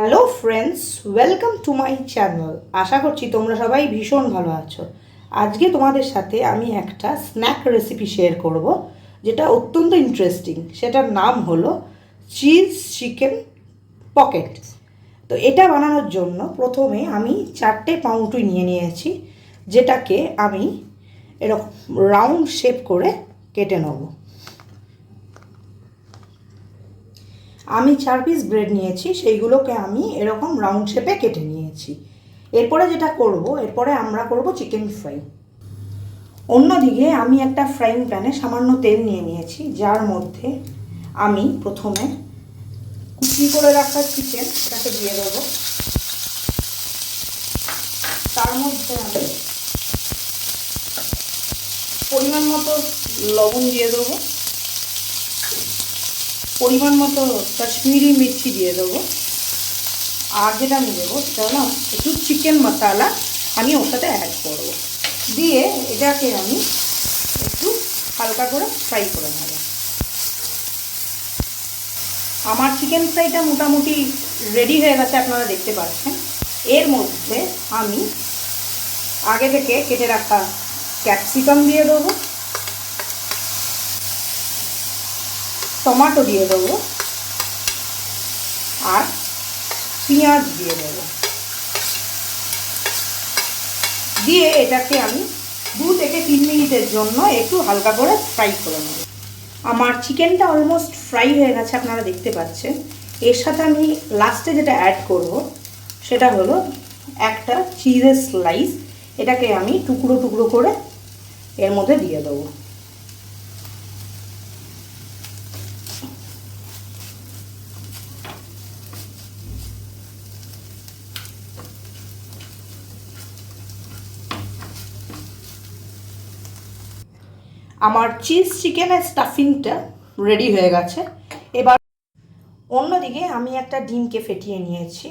Hello friends, welcome to my channel. আশা করছি তোমরা সবাই ভীষণ ভালো আছো। আজকে তোমাদের সাথে আমি একটা স্ন্যাক রেসিপি শেয়ার করব, যেটা অত্যন্ত ইন্টারেস্টিং। সেটার নাম হলো চিজ চিকেন পকেট। তো এটা বানানোর জন্য প্রথমে আমি 4টে পাউরুটি নিয়ে নিয়েছি, যেটাকে আমি এরকম রাউন্ড শেপ করে কেটে নেব। আমি 4 পিস ব্রেড নিয়েছি, সেইগুলোকে আমি এরকম রাউন্ড শেপে কেটে নিয়েছি। এরপরে যেটা করব, এরপরে আমরা করব চিকেন ফ্রাই। অন্যদিকে আমি একটা ফ্রাইং প্যানে সামান্য তেল নিয়ে নিয়েছি, যার মধ্যে আমি প্রথমে কুচি করে রাখা চিকেন সেটাকে দিয়ে দেবো। তার মধ্যে আমি পরিমাণ মতো লবণ দিয়ে দেবো, পরিমাণ মতো কাশ্মীরি মির্চি দিয়ে দেবো, আর যেটা আমি দেবো সেটা হলো একটু চিকেন মশলা আমি ওর সাথে অ্যাড করবো। দিয়ে এটাকে আমি একটু হালকা করে ফ্রাই করে নেব। আমার চিকেন ফ্রাইটা মোটামুটি রেডি হয়ে গেছে, আপনারা দেখতে পাচ্ছেন। এর মধ্যে আমি আগে থেকে কেটে রাখা ক্যাপসিকাম দিয়ে দেবো, টমেটো দিয়ে দেবো, আর পেঁয়াজ দিয়ে দেবো। দিয়ে এটাকে আমি 2 থেকে 3 মিনিটের জন্য একটু হালকা করে ফ্রাই করে নেব। আমার চিকেনটা অলমোস্ট ফ্রাই হয়ে গেছে, আপনারা দেখতে পাচ্ছেন। এর সাথে আমি লাস্টে যেটা অ্যাড করব সেটা হলো একটা চিজের স্লাইস। এটাকে আমি টুকরো টুকরো করে এর মধ্যে দিয়ে দেবো। আমার চিজ চিকেনের স্টাফিংটা রেডি হয়ে গেছে। এবার অন্যদিকে আমি একটা ডিমকে ফেটিয়ে নিয়েছি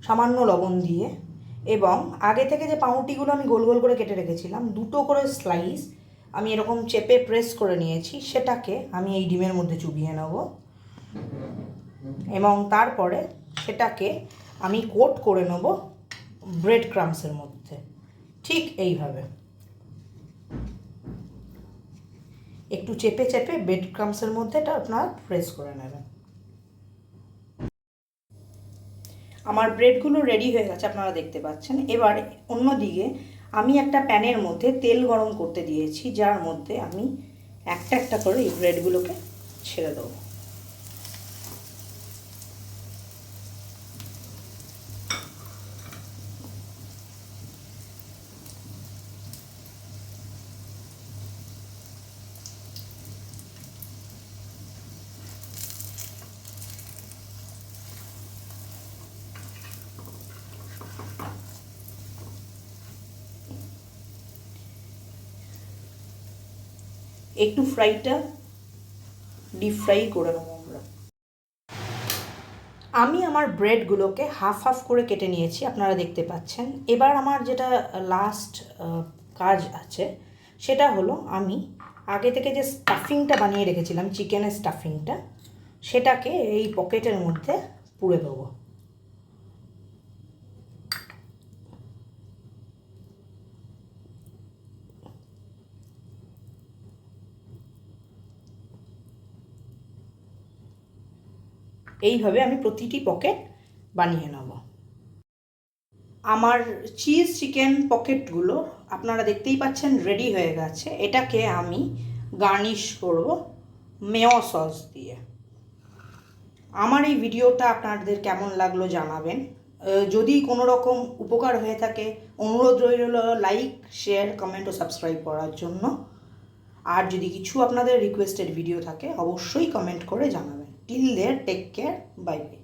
সামান্য লবণ দিয়ে, এবং আগে থেকে যে পাউরুটিগুলো আমি গোল গোল করে কেটে রেখেছিলাম, 2টো করে স্লাইস আমি এরকম চেপে প্রেস করে নিয়েছি, সেটাকে আমি এই ডিমের মধ্যে চুবিয়ে নেব, এবং তারপরে সেটাকে আমি কোট করে নেব ব্রেড ক্রাম্বসের মধ্যে, ঠিক এইভাবে একটু চেপে চেপে ব্রেড ক্রাম্বসের মধ্যে এটা আপনারা প্রেস করে নেবেন। আমার ব্রেডগুলো রেডি হয়ে গেছে, আপনারা দেখতে পাচ্ছেন। এবার অন্যদিকে আমি একটা প্যানের মধ্যে তেল গরম করতে দিয়েছি, যার মধ্যে আমি একটা একটা করে এই ব্রেডগুলোকে ছেড়ে দেবো। একটু ফ্রাইটা ডিপ ফ্রাই করে নেবো আমরা। আমি আমার ব্রেডগুলোকে হাফ হাফ করে কেটে নিয়েছি, আপনারা দেখতে পাচ্ছেন। এবার আমার যেটা লাস্ট কাজ আছে সেটা হলো আমি আগে থেকে যে স্টাফিংটা বানিয়ে রেখেছিলাম, চিকেনের স্টাফিংটা, সেটাকে এই পকেটের মধ্যে পুরে দেবো। এইভাবে আমি প্রতিটি পকেট বানিয়ে নেব। আমার চিজ চিকেন পকেটগুলো আপনারা দেখতেই পাচ্ছেন রেডি হয়ে গেছে। এটাকে আমি গার্নিশ করব মেয়ো সস দিয়ে। আমার এই ভিডিওটা আপনাদের কেমন লাগলো জানাবেন। যদি কোনো রকম উপকার হয়ে থাকে, অনুরোধ রইল লাইক, শেয়ার, কমেন্ট ও সাবস্ক্রাইব করার জন্য। আর যদি কিছু আপনাদের রিকোয়েস্টেড ভিডিও থাকে, অবশ্যই কমেন্ট করে জানাবেন। টিল দেয়ার, টেক কেয়ার, বাই বাই।